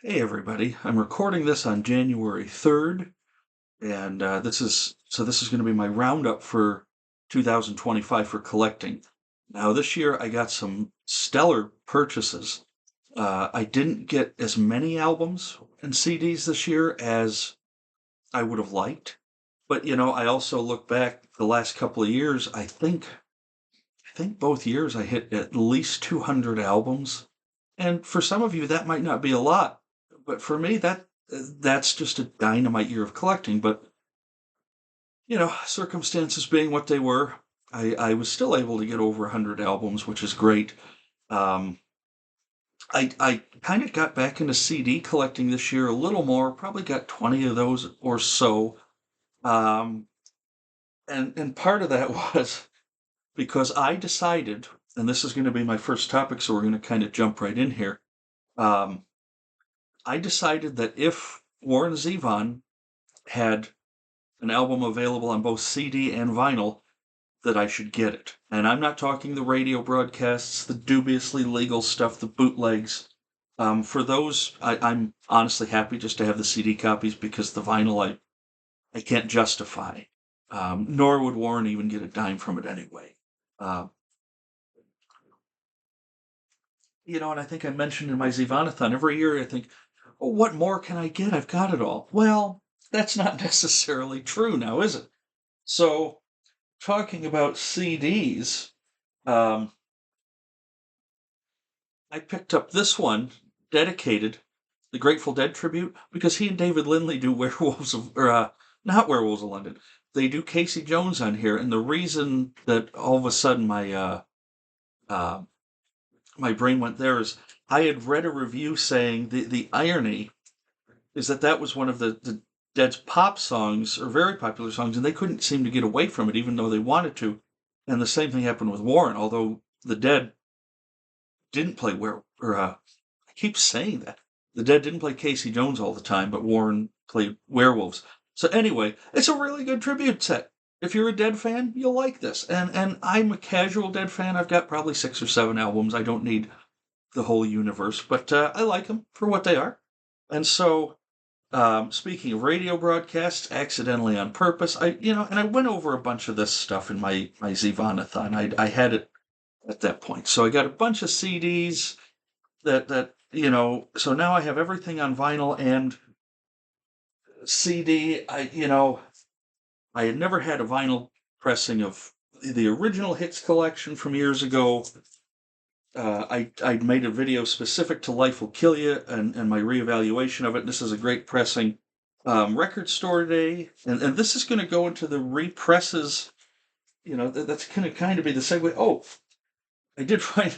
Hey everybody, I'm recording this on January 3rd, and this is going to be my roundup for 2025 for collecting. Now, this year I got some stellar purchases. I didn't get as many albums and CDs this year as I would have liked, but I also look back the last couple of years. I think both years I hit at least 200 albums. And for some of you, that might not be a lot, but for me, that's just a dynamite year of collecting. But circumstances being what they were, I was still able to get over 100 albums, which is great. Um, I kind of got back into CD collecting this year a little more, probably got 20 of those or so. Um, and part of that was because I decided, and this is going to be my first topic, so we're going to kind of jump right in here. Um, I decided that if Warren Zevon had an album available on both CD and vinyl, that I should get it. And I'm not talking the radio broadcasts, the dubiously legal stuff, the bootlegs. For those, I'm honestly happy just to have the CD copies because the vinyl I can't justify. Nor would Warren even get a dime from it anyway. Uh, and I think I mentioned in my Zivanathon, every year I think, oh, what more can I get? I've got it all. Well, that's not necessarily true now, is it? So, talking about CDs, um, I picked up this one dedicated, the Grateful Dead tribute, because he and David Lindley do not Werewolves of London. They do Casey Jones on here, and the reason that all of a sudden uh, my brain went there is I had read a review saying the irony is that was one of the Dead's pop songs, or very popular songs, and they couldn't seem to get away from it, even though they wanted to. And the same thing happened with Warren, although the Dead didn't play I keep saying that. The Dead didn't play Casey Jones all the time, but Warren played Werewolves. So anyway, it's a really good tribute set. If you're a Dead fan, you'll like this. And I'm a casual Dead fan. I've got probably 6 or 7 albums. I don't need the whole universe, but I like them for what they are. And so, speaking of radio broadcasts, accidentally on purpose, and I went over a bunch of this stuff in my Zivanathon. I had it at that point, so I got a bunch of CDs So now I have everything on vinyl and CD. I had never had a vinyl pressing of the original hits collection from years ago. I'd made a video specific to Life Will Kill You and my reevaluation of it. This is a great pressing. Record Store Day, and this is going to go into the represses. That's going to kind of be the segue. Oh, I did find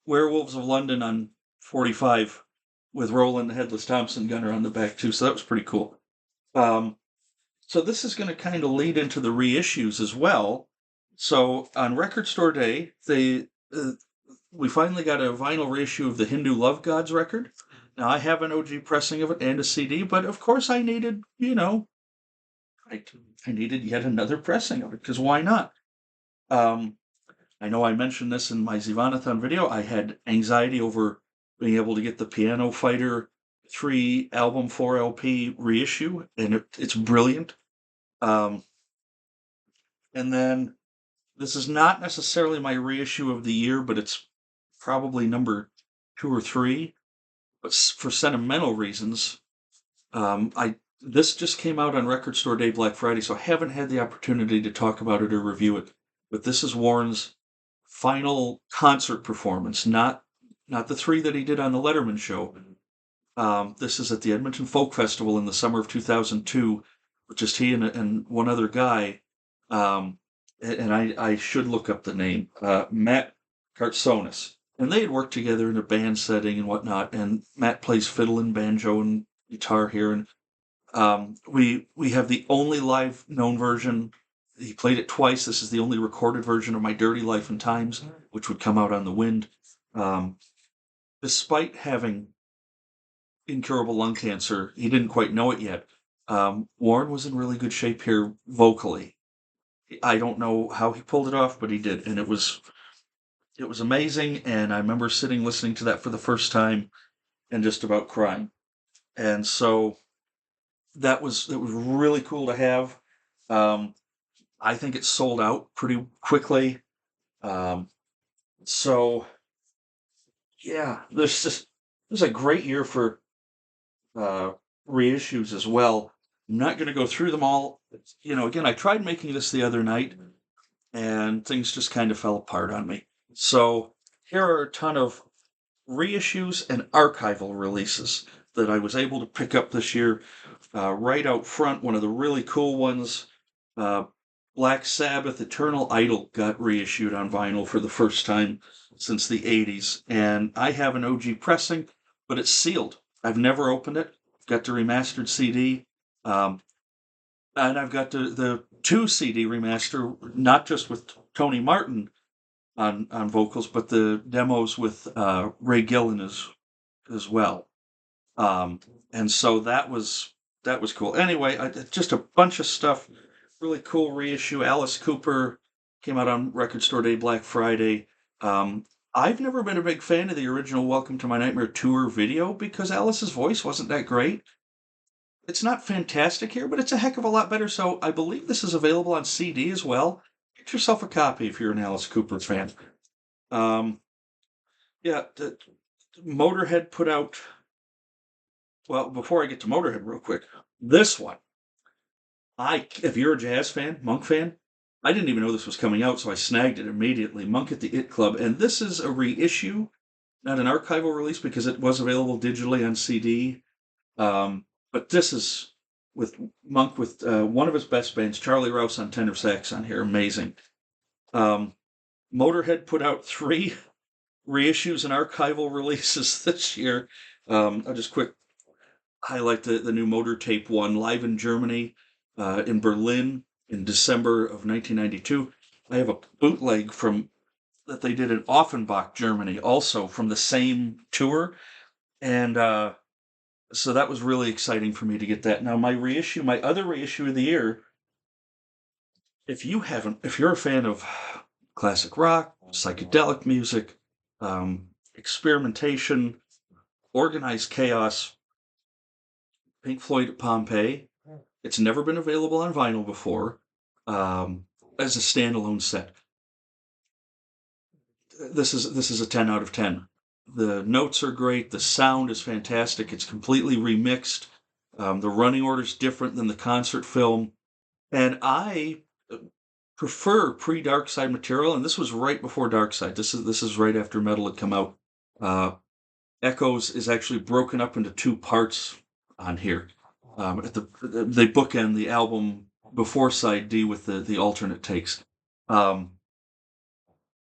Werewolves of London on 45 with Roland the Headless Thompson Gunner on the back too, so that was pretty cool. Um, so this is going to kind of lead into the reissues as well. So on Record Store Day, we finally got a vinyl reissue of the Hindu Love Gods record. Now I have an OG pressing of it and a CD, but of course I needed, I needed yet another pressing of it because why not? Um, I know I mentioned this in my Zivanathon video. I had anxiety over being able to get the Piano Fighter 3 album 4 LP reissue, and it's brilliant. Um, and then this is not necessarily my reissue of the year, but it's probably number 2 or 3. But for sentimental reasons, I this just came out on Record Store Day Black Friday, so I haven't had the opportunity to talk about it or review it. But this is Warren's final concert performance, not the 3 that he did on the Letterman show. This is at the Edmonton Folk Festival in the summer of 2002, with just he and one other guy. Um, and I should look up the name, Matt Kartsonis. And they had worked together in a band setting and whatnot. And Matt plays fiddle and banjo and guitar here. And we have the only live known version. He played it twice. This is the only recorded version of My Dirty Life and Times, which would come out on the Wind. Um, Despite having incurable lung cancer, he didn't quite know it yet. Warren was in really good shape here vocally. I don't know how he pulled it off, but he did, and it was amazing. And I remember sitting listening to that for the first time, and just about crying. And so it was really cool to have. Um, I think it sold out pretty quickly. Um, so yeah, there's a great year for uh, reissues as well. I'm not going to go through them all. Again, I tried making this the other night, and things just kind of fell apart on me. So here are a ton of reissues and archival releases that I was able to pick up this year. Right out front, one of the really cool ones, uh, Black Sabbath Eternal Idol got reissued on vinyl for the first time since the 80s. And I have an OG pressing, but it's sealed. I've never opened it. Got the remastered CD. Um, and I've got the 2 CD remaster, not just with Tony Martin on vocals, but the demos with Ray Gillen as well. Um, and so that was cool. Anyway, just a bunch of stuff. Really cool reissue. Alice Cooper came out on Record Store Day, Black Friday. Um, I've never been a big fan of the original Welcome to My Nightmare tour video because Alice's voice wasn't that great. It's not fantastic here, but it's a heck of a lot better. So I believe this is available on CD as well. Get yourself a copy if you're an Alice Cooper fan. Um, yeah, Motorhead put out. Well, before I get to Motorhead, real quick, this one, if you're a jazz fan, Monk fan, I didn't even know this was coming out, so I snagged it immediately. Monk at the It Club, and this is a reissue, not an archival release because it was available digitally on CD. But this is with Monk with one of his best bands, Charlie Rouse on tenor sax on here, amazing. Um, Motorhead put out 3 reissues and archival releases this year. I'll just quick highlight the new Motor Tape one, live in Germany, in Berlin in December of 1992. I have a bootleg from that they did in Offenbach, Germany, also from the same tour, and so that was really exciting for me to get that. Now my other reissue of the year, if you're a fan of classic rock, psychedelic music, experimentation, organized chaos, Pink Floyd at Pompeii. It's never been available on vinyl before, um, as a standalone set. This is a 10 out of 10. The notes are great. The sound is fantastic. It's completely remixed. The running order is different than the concert film, and I prefer pre-Dark Side material. And this was right before Dark Side. This is right after Metal had come out. Uh, Echoes is actually broken up into 2 parts on here. They bookend the album before side D with the alternate takes. Um,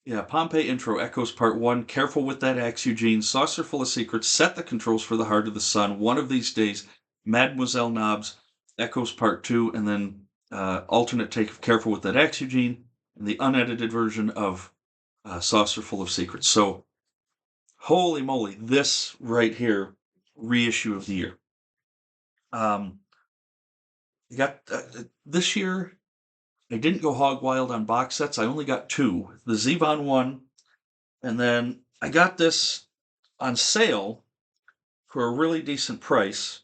yeah, Pompeii intro, Echoes part 1. Careful with that axe, Eugene. Saucer full of secrets. Set the controls for the heart of the sun. One of these days. Mademoiselle Knobs, Echoes part 2, and then alternate take of Careful with that axe, Eugene, and the unedited version of Saucer full of secrets. So, holy moly, this right here, reissue of the year. You got this year. I didn't go hog wild on box sets. I only got 2. The Zevon one, and then I got this on sale for a really decent price.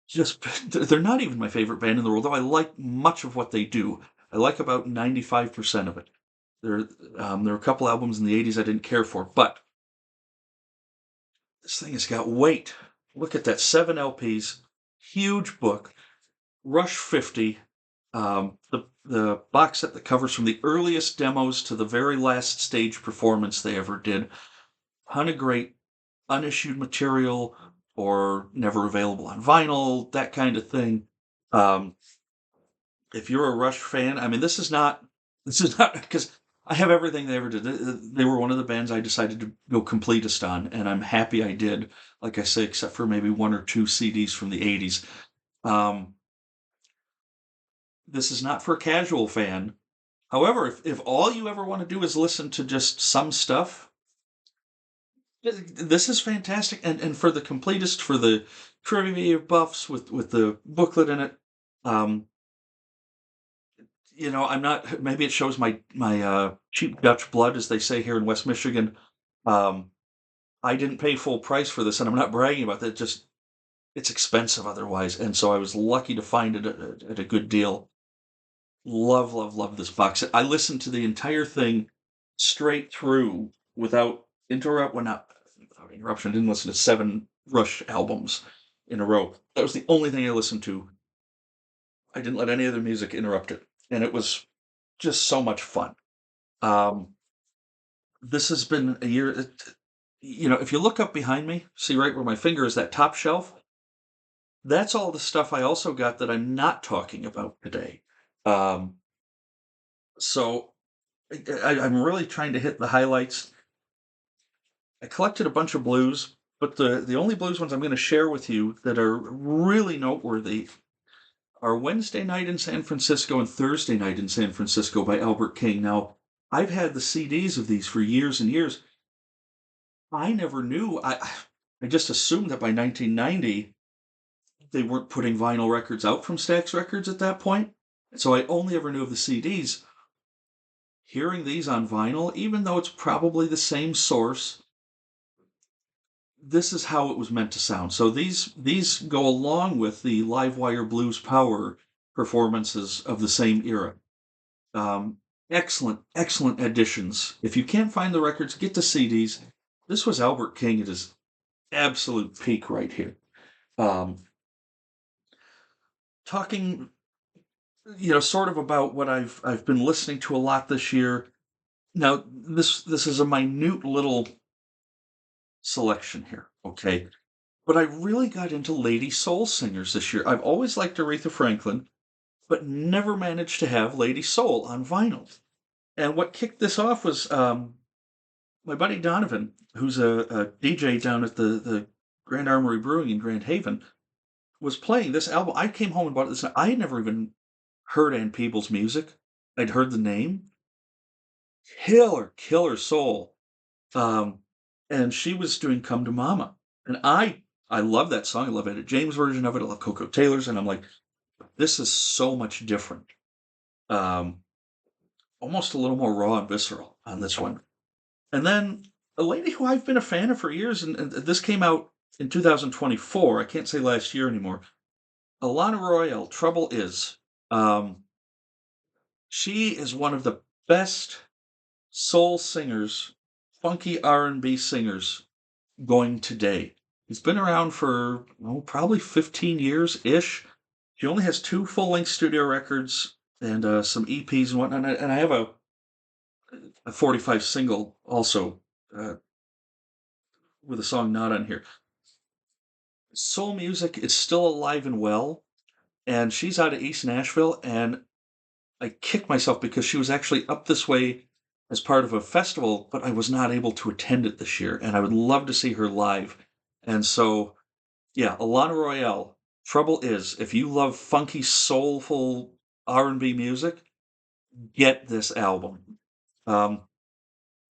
Just they're not even my favorite band in the world, though I like much of what they do. I like about 95% of it. There are a couple albums in the 80s I didn't care for, but this thing has got weight. Look at that, 7 LPs, huge book, Rush 50. The box set that covers from the earliest demos to the very last stage performance they ever did. Ton of great unissued material or never available on vinyl, that kind of thing. If you're a Rush fan, I mean, this is not because I have everything they ever did. They were one of the bands I decided to go completist on, and I'm happy I did. Like I say, except for maybe 1 or 2 CDs from the 80s. This is not for a casual fan. However, if all you ever want to do is listen to just some stuff, this is fantastic. And for the completist, for the trivia buffs with the booklet in it, um, I'm not. Maybe it shows my cheap Dutch blood, as they say here in West Michigan. Um, I didn't pay full price for this, and I'm not bragging about that. Just it's expensive otherwise, and so I was lucky to find it at a good deal. Love, love, love this box set. I listened to the entire thing straight through without interruption. I didn't listen to 7 Rush albums in a row. That was the only thing I listened to. I didn't let any other music interrupt it, and it was just so much fun. Um, this has been a year. If you look up behind me, see right where my finger is, that top shelf. That's all the stuff I also got that I'm not talking about today. Um, so I'm really trying to hit the highlights. I collected a bunch of blues, but the only blues ones I'm going to share with you that are really noteworthy are Wednesday Night in San Francisco and Thursday Night in San Francisco by Albert King. Now, I've had the CDs of these for years and years. I never knew. I just assumed that by 1990 they weren't putting vinyl records out from Stax Records at that point. So I only ever knew of the CDs. Hearing these on vinyl, even though it's probably the same source, this is how it was meant to sound. So these go along with the Livewire Blues Power performances of the same era. Um, Excellent, excellent additions. If you can't find the records, get the CDs. This was Albert King at his absolute peak right here. Um, Talking, sort of about what I've been listening to a lot this year. Now, this is a minute little selection here, okay? But I really got into lady soul singers this year. I've always liked Aretha Franklin, but never managed to have Lady Soul on vinyl. And what kicked this off was my buddy Donovan, who's a DJ down at the Grand Armory Brewing in Grand Haven, was playing this album. I came home and bought this. I had never even heard Ann Peebles' music. I'd heard the name. Killer, killer soul. Um, and she was doing "Come to Mama," and I love that song. I love Etta James' version of it. I love Coco Taylor's, and I'm like, this is so much different. Um, Almost a little more raw and visceral on this one. And then a lady who I've been a fan of for years, and this came out in 2024. I can't say last year anymore. Alana Royale, "Trouble Is." Um, she is one of the best soul singers, funky R&B singers going today. He's been around for probably 15 years ish. She only has 2 full-length studio records and some EPs and whatnot. And I have a 45 single also uh, with a song not on here. Soul music is still alive and well, and she's out of East Nashville. And I kicked myself because she was actually up this way as part of a festival, but I was not able to attend it this year. And I would love to see her live. And so yeah, Alana Royale, "Trouble Is." If you love funky, soulful R&B music, get this album. Um,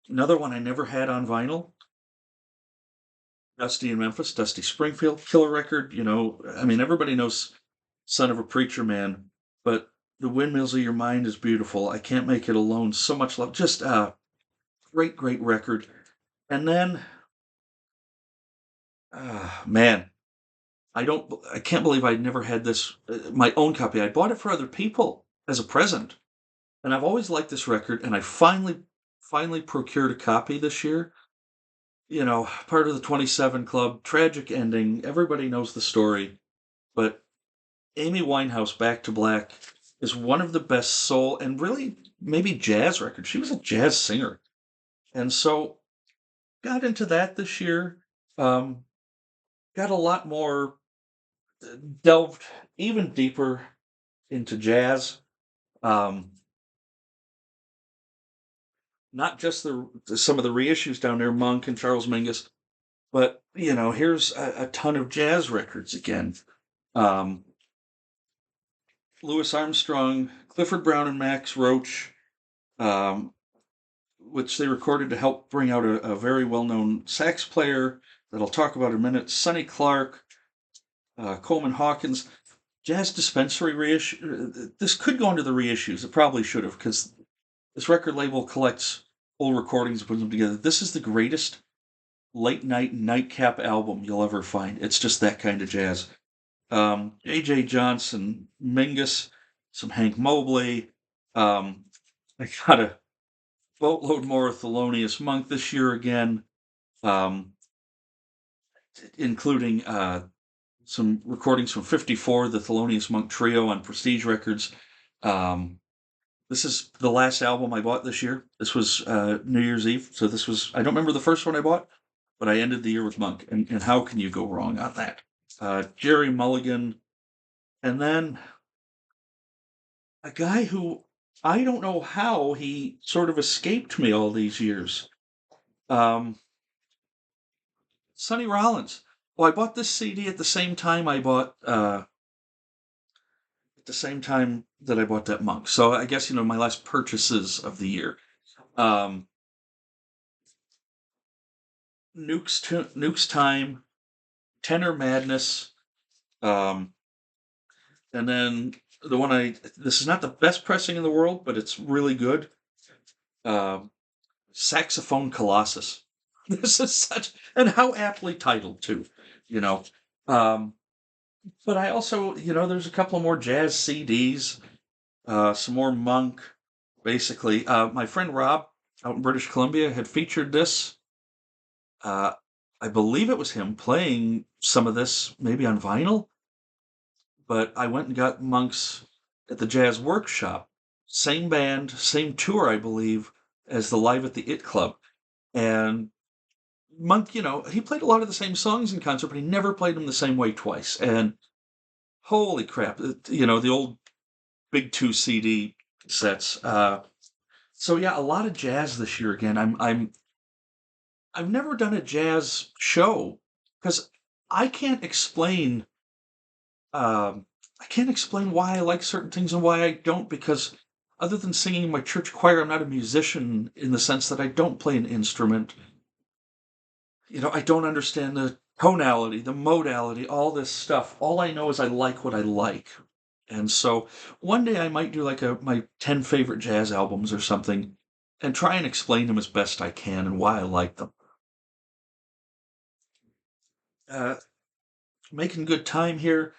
Another one I never had on vinyl, Dusty in Memphis, Dusty Springfield, killer record. I mean, everybody knows "Son of a Preacher Man," but "The Windmills of Your Mind" is beautiful. "I Can't Make It Alone," so much love. Just a great, great record. And then, man, I can't believe I never had this my own copy. I bought it for other people as a present, and I've always liked this record. And I finally procured a copy this year. Part of the 27 Club, tragic ending. Everybody knows the story, but Amy Winehouse, "Back to Black," is one of the best soul and really maybe jazz records. She was a jazz singer, and so got into that this year. Um, got a lot more delved even deeper into jazz. Um, Not just some of the reissues down there, Monk and Charles Mingus, but here's a ton of jazz records again. Um, Louis Armstrong, Clifford Brown, and Max Roach, um, which they recorded to help bring out a very well-known sax player that I'll talk about in a minute. Sonny Clark, Coleman Hawkins, Jazz Dispensary reissue. This could go into the reissues. It probably should have, because this record label collects old recordings and puts them together. This is the greatest late night nightcap album you'll ever find. It's just that kind of jazz. A.J. Johnson, Mingus, some Hank Mobley. I got a boatload more of Thelonious Monk this year again, um, including some recordings from '54, the Thelonious Monk Trio on Prestige Records. Um, this is the last album I bought this year. This was New Year's Eve, so this was, I don't remember the first one I bought, but I ended the year with Monk, and how can you go wrong on that? Jerry Mulligan, and then a guy who I don't know how he sort of escaped me all these years. Um, Sonny Rollins. Well, I bought this CD at the same time at the same time that I bought that Monk. So I guess my last purchases of the year. Um, Nuke's Time, Tenor Madness, um, and then the one this is not the best pressing in the world, but it's really good. Um, Saxophone Colossus. This is such, and how aptly titled too, you know. Um, but I also, there's a couple of more jazz CDs, some more Monk, basically. My friend Rob out in British Columbia had featured this. Uh, I believe it was him playing some of this, maybe on vinyl, but I went and got Monk's at the Jazz Workshop. Same band, same tour, I believe, as the Live at the It Club. And Monk, he played a lot of the same songs in concert, but he never played them the same way twice. And holy crap, the old Big Two CD sets. So yeah, a lot of jazz this year again. I've never done a jazz show because I can't explain um, I can't explain why I like certain things and why I don't, because other than singing in my church choir, I'm not a musician in the sense that I don't play an instrument. I don't understand the tonality, the modality, all this stuff. All I know is I like what I like. And so one day I might do like my 10 favorite jazz albums or something and try and explain them as best I can and why I like them. Uh, Making good time here.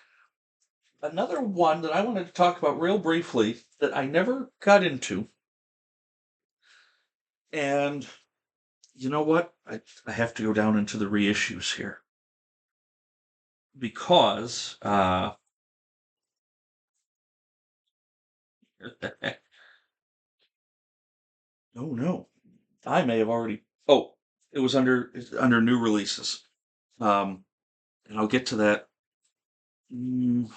Another one that I wanted to talk about real briefly that I never got into. And you know what? I have to go down into the reissues here because oh no, I may have already. Oh, it's under new releases. Um, and I'll get to that mm,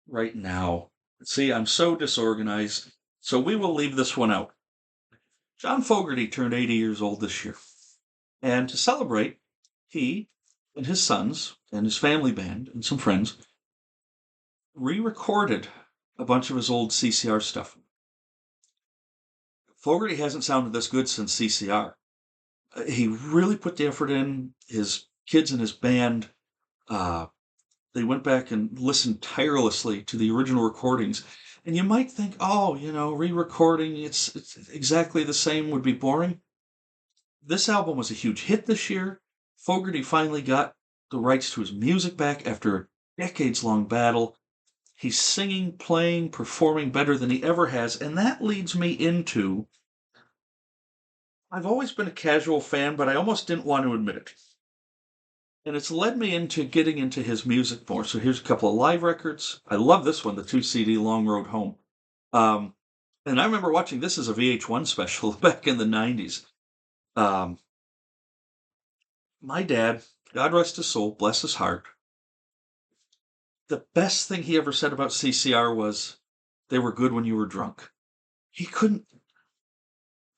right now. See, I'm so disorganized. So we will leave this one out. John Fogerty turned 80 years old this year. And to celebrate, he and his sons and his family band and some friends re-recorded a bunch of his old CCR stuff. Fogerty hasn't sounded this good since CCR. He really put the effort in. His kids and his band, uh, they went back and listened tirelessly to the original recordings. And you might think, oh, re-recording, it's exactly the same, would be boring. This album was a huge hit this year. Fogerty finally got the rights to his music back after a decades-long battle. He's singing, playing, performing better than he ever has, and that leads me into I've always been a casual fan, but I almost didn't want to admit it. And it's led me into getting into his music more. So here's a couple of live records. I love this one, the 2 CD Long Road Home. Um, and I remember watching this as a VH1 special back in the 90s. Um, my dad, God rest his soul, bless his heart, the best thing he ever said about CCR was they were good when you were drunk. He couldn't,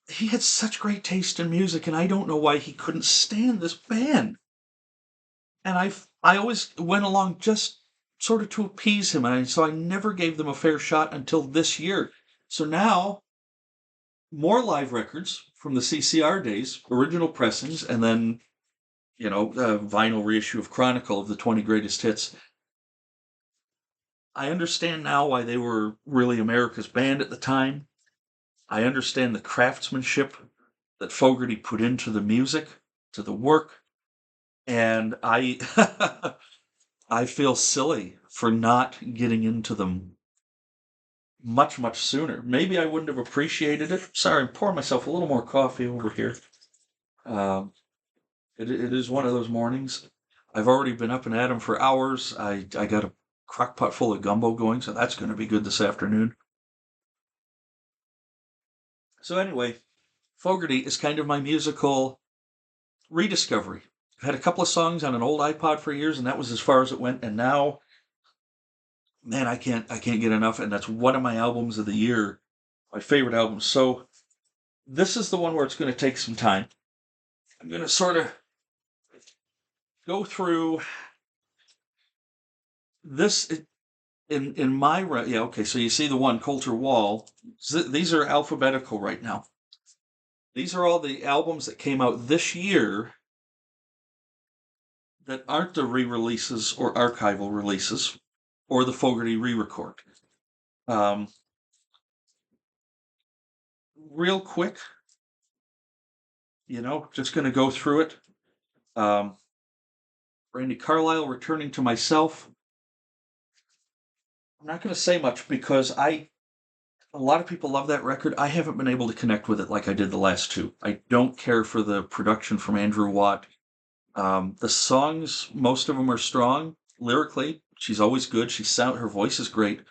he had such great taste in music, and I don't know why he couldn't stand this band. And I always went along just sort of to appease him, and so I never gave them a fair shot until this year. So now, more live records from the CCR days, original pressings, and then a vinyl reissue of Chronicle of the 20 greatest hits. I understand now why they were really America's band at the time. I understand the craftsmanship that Fogerty put into the music. to the work, and I I feel silly for not getting into them much sooner. Maybe I wouldn't have appreciated it. Sorry, I'm pouring myself a little more coffee over here. Um, it is one of those mornings. I've already been up and at 'em for hours. I got a crock pot full of gumbo going, so that's going to be good this afternoon. So anyway, Fogerty is kind of my musical rediscovery. I've had a couple of songs on an old iPod for years, and that was as far as it went. And now, man, I can't get enough. And that's one of my albums of the year, my favorite albums. So this is the one where it's going to take some time. I'm going to sort of go through this in my yeah. Okay, so you see the one Coulter Wall. These are alphabetical right now. These are all the albums that came out this year that aren't the re-releases or archival releases or the Fogerty re-record. Real quick, just going to go through it. Randy Carlisle, Returning to Myself. I'm not going to say much because a lot of people love that record. I haven't been able to connect with it like I did the last two. I don't care for the production from Andrew Watt. The songs, most of them are strong lyrically. She's always good. Her voice is great.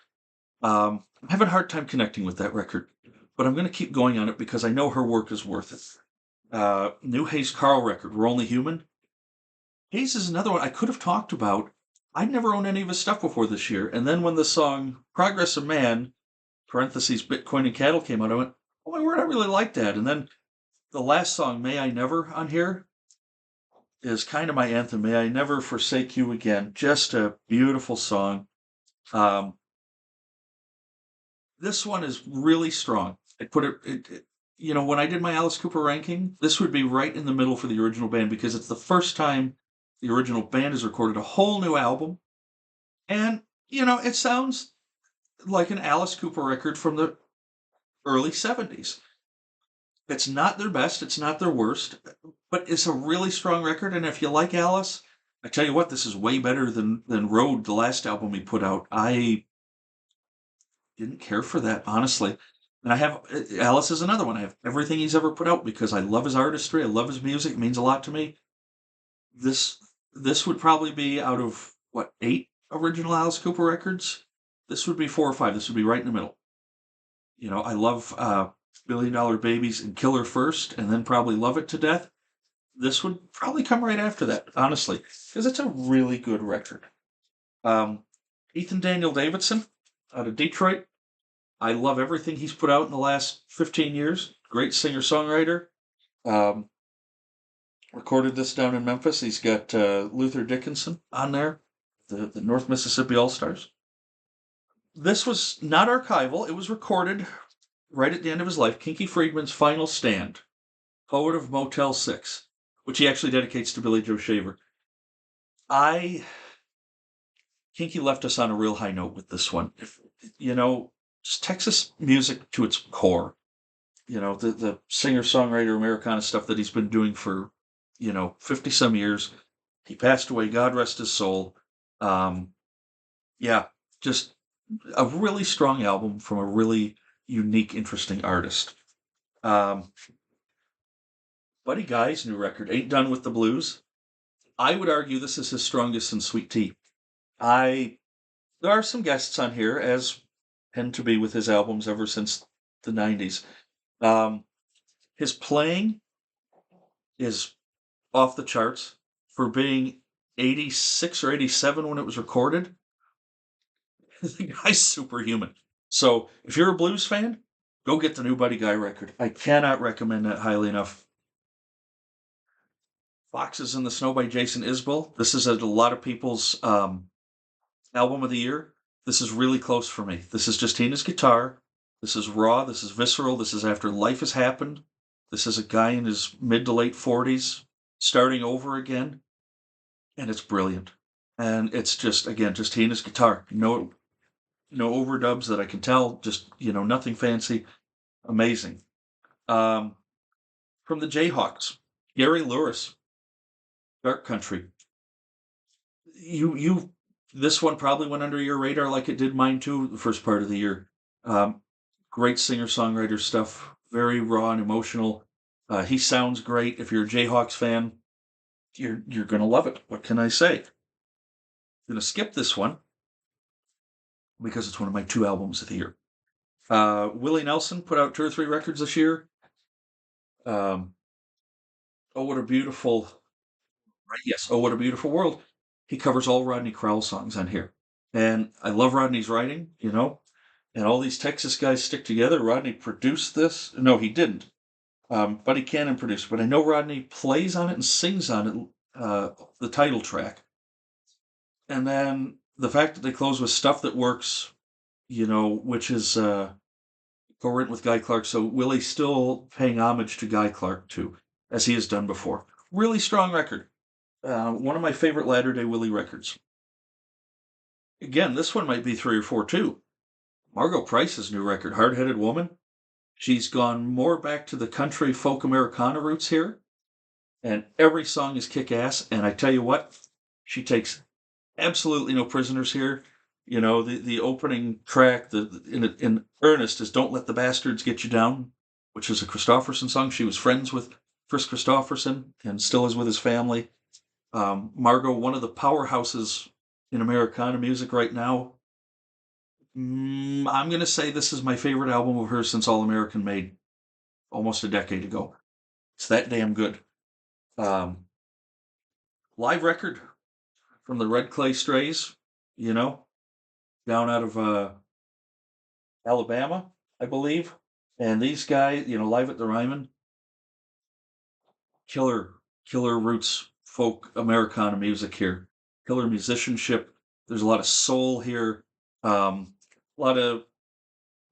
I'm having a hard time connecting with that record, but I'm going to keep going on it because I know her work is worth it. New Hayes Carl record, We're Only Human. Hayes is another one I could have talked about. I'd never owned any of his stuff before this year, and then when the song Progress of Man, parentheses, Bitcoin and Cattle came out, I went, oh my word, I really like that. And then the last song, May I Never, on here, is kind of my anthem. May I Never Forsake You Again. Just a beautiful song. This one is really strong. I put when I did my Alice Cooper ranking, this would be right in the middle for the original band because it's the first time the original band has recorded a whole new album. And, it sounds like an Alice Cooper record from the early 70s. It's not their best, it's not their worst, but it's a really strong record. And if you like Alice, I tell you what, this is way better than Road, the last album he put out. I didn't care for that, honestly. And I have Alice is another one. I have everything he's ever put out because I love his artistry. I love his music. It means a lot to me. This this would probably be out of what 8 original Alice Cooper records. This would be 4 or 5. This would be right in the middle. I love Billion Dollar Babies and Killer first, and then probably Love It to Death. This would probably come right after that, honestly, because it's a really good record. Ethan Daniel Davidson out of Detroit. I love everything he's put out in the last 15 years. Great singer-songwriter. Recorded this down in Memphis. He's got Luther Dickinson on there, the North Mississippi All-Stars. This was not archival. It was recorded right at the end of his life. Kinky Friedman's Final Stand, Poet of Motel 6, which he actually dedicates to Billy Joe Shaver. Kinky left us on a real high note with this one. Just Texas music to its core. The singer-songwriter Americana stuff that he's been doing for, 50 some years. He passed away, God rest his soul. Just a really strong album from a really unique, interesting artist. Buddy Guy's new record, Ain't Done with the Blues. I would argue this is his strongest in Sweet Tea. There are some guests on here, as tend to be with his albums ever since the 90s. His playing is off the charts for being 86 or 87 when it was recorded. The guy's superhuman. So if you're a blues fan, go get the new Buddy Guy record. I cannot recommend that highly enough. Foxes in the Snow by Jason Isbell. This is a lot of people's album of the year. This is really close for me. This is just Tina's guitar. This is raw. This is visceral. This is after life has happened. This is a guy in his mid to late 40s starting over again. And it's brilliant. And it's just Tina's guitar. No overdubs that I can tell. Just, nothing fancy. Amazing. From the Jayhawks, Gary Lewis. dark country. You this one probably went under your radar like it did mine too the first part of the year. Um, Great singer-songwriter stuff, very raw and emotional. He sounds great. If you're a Jayhawks fan, you're gonna love it. What can I say? I'm gonna skip this one because it's one of my two albums of the year. Willie Nelson put out two or three records this year. Um, oh, what a beautiful, right? Yes. Oh, what a beautiful world. He covers all Rodney Crowell songs on here, and I love Rodney's writing. And all these Texas guys stick together. Rodney produced this. No, he didn't. Buddy Cannon produced, but I know Rodney plays on it and sings on it. The title track, and then the fact that they close with stuff that works, which is co-written with Guy Clark. So Willie's still paying homage to Guy Clark too, as he has done before. Really strong record. One of my favorite latter day Willie records. Again, this one might be 3 or 4 too. Margot Price's new record, Hard Headed Woman. She's gone more back to the country folk Americana roots here, and every song is kick ass. And I tell you what, she takes absolutely no prisoners here. The opening track, in earnest, is "Don't Let the Bastards Get You Down," which is a Christofferson song. She was friends with Chris Christofferson and still is with his family. Margot, one of the powerhouses in Americana music right now. I'm going to say this is my favorite album of hers since All American Made almost a decade ago. It's that damn good. Um, Live record from the Red Clay Strays, you know, down out of Alabama, I believe. And these guys, live at the Ryman, killer, killer roots folk Americana music here, killer musicianship. There's a lot of soul here, a lot of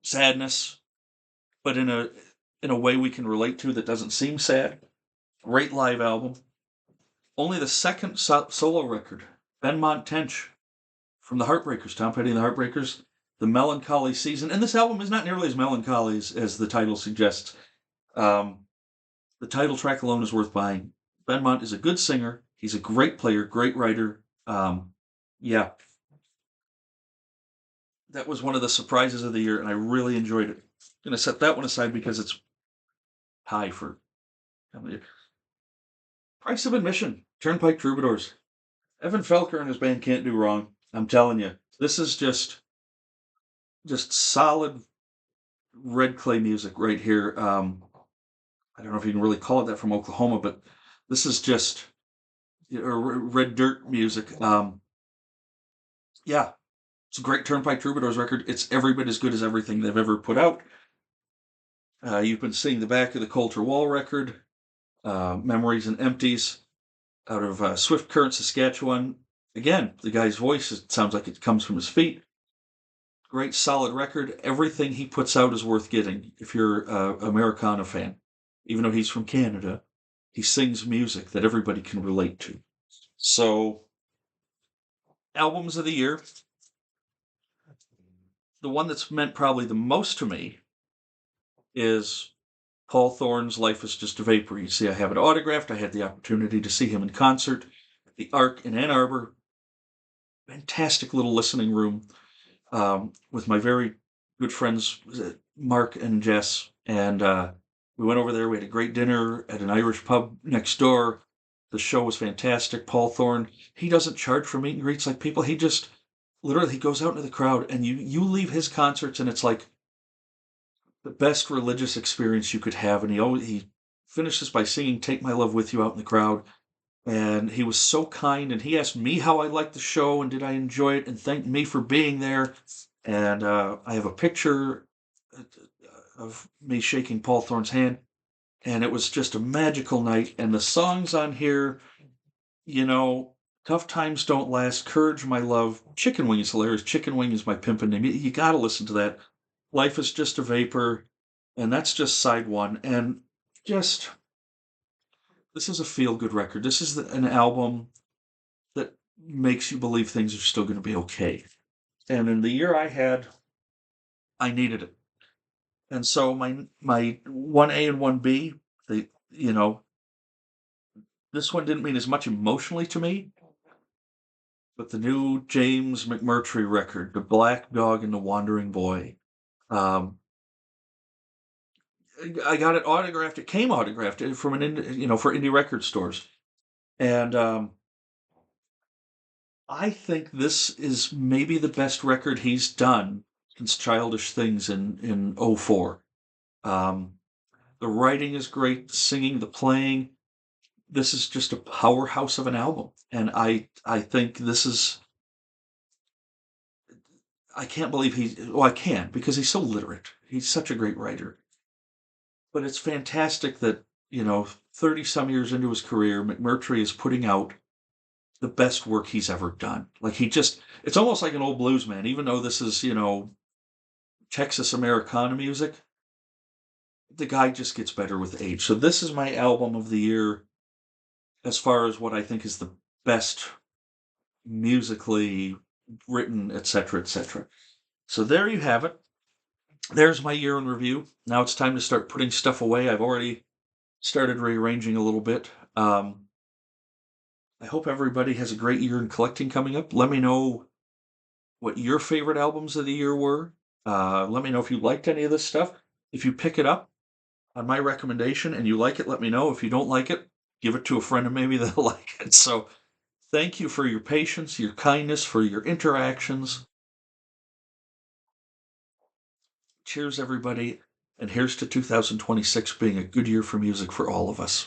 sadness, but in a way we can relate to that doesn't seem sad. Great live album. Only the second solo record, Benmont Tench from the Heartbreakers, Tom Petty and the Heartbreakers, The Melancholy Season. And this album is not nearly as melancholy as the title suggests. Um, the title track alone is worth buying. Benmont is a good singer. He's a great player, great writer. Yeah, that was one of the surprises of the year, and I really enjoyed it. I'm going to set that one aside because it's high for price of admission. Turnpike Troubadours. Evan Felker and his band can't do wrong. I'm telling you, this is just solid red clay music right here. I don't know if you can really call it that from Oklahoma, but this is just red dirt music. Yeah, it's a great Turnpike Troubadours record. It's every bit as good as everything they've ever put out. You've been seeing the back of the Coulter Wall record, Memories and Empties, out of Swift Current, Saskatchewan. Again, the guy's voice, it sounds like it comes from his feet. Great, solid record. Everything he puts out is worth getting if you're an Americana fan. Even though he's from Canada, he sings music that everybody can relate to. So, albums of the year. The one that's meant probably the most to me is Paul Thorne's Life is Just a Vapor. You see, I have it autographed. I had the opportunity to see him in concert at the Arc in Ann Arbor. Fantastic little listening room with my very good friends, Mark and Jess. And we went over there. We had a great dinner at an Irish pub next door. The show was fantastic. Paul Thorne, he doesn't charge for meet and greets like people. He just literally he goes out into the crowd and you leave his concerts and it's like the best religious experience you could have. And he finishes by singing "Take My Love With You" out in the crowd. And he was so kind, and he asked me how I liked the show and did I enjoy it, and thanked me for being there. And I have a picture of me shaking Paul Thorne's hand, and it was just a magical night. And the songs on here, "Tough Times Don't Last," "Courage, My Love," "Chicken Wing" is hilarious. "Chicken Wing" is my pimpin' name. You got to listen to that. "Life is Just a Vapor," and that's just side one. And just this is a feel-good record. This is an album that makes you believe things are still going to be okay. And in the year I had, I needed it. And so my 1A and 1B, they this one didn't mean as much emotionally to me, but the new James McMurtry record, The Black Dog and the Wandering Boy. Um, I got it autographed. It came autographed from for indie record stores, and I think this is maybe the best record he's done since Childish Things in '04. Um, the writing is great, the singing, the playing. This is just a powerhouse of an album, and I think this is. I can't believe well, I can because he's so literate. He's such a great writer. But it's fantastic that, 30 some years into his career, McMurtry is putting out the best work he's ever done. Like it's almost like an old blues man, even though this is, Texas Americana music. The guy just gets better with age. So this is my album of the year as far as what I think is the best musically written, etc., etc. So there you have it. There's my year in review. Now it's time to start putting stuff away. I've already started rearranging a little bit. I hope everybody has a great year in collecting coming up. Let me know what your favorite albums of the year were. Let me know if you liked any of this stuff. If you pick it up on my recommendation and you like it, let me know. If you don't like it, give it to a friend and maybe they'll like it. So thank you for your patience, your kindness, for your interactions. Cheers, everybody. And here's to 2026 being a good year for music for all of us.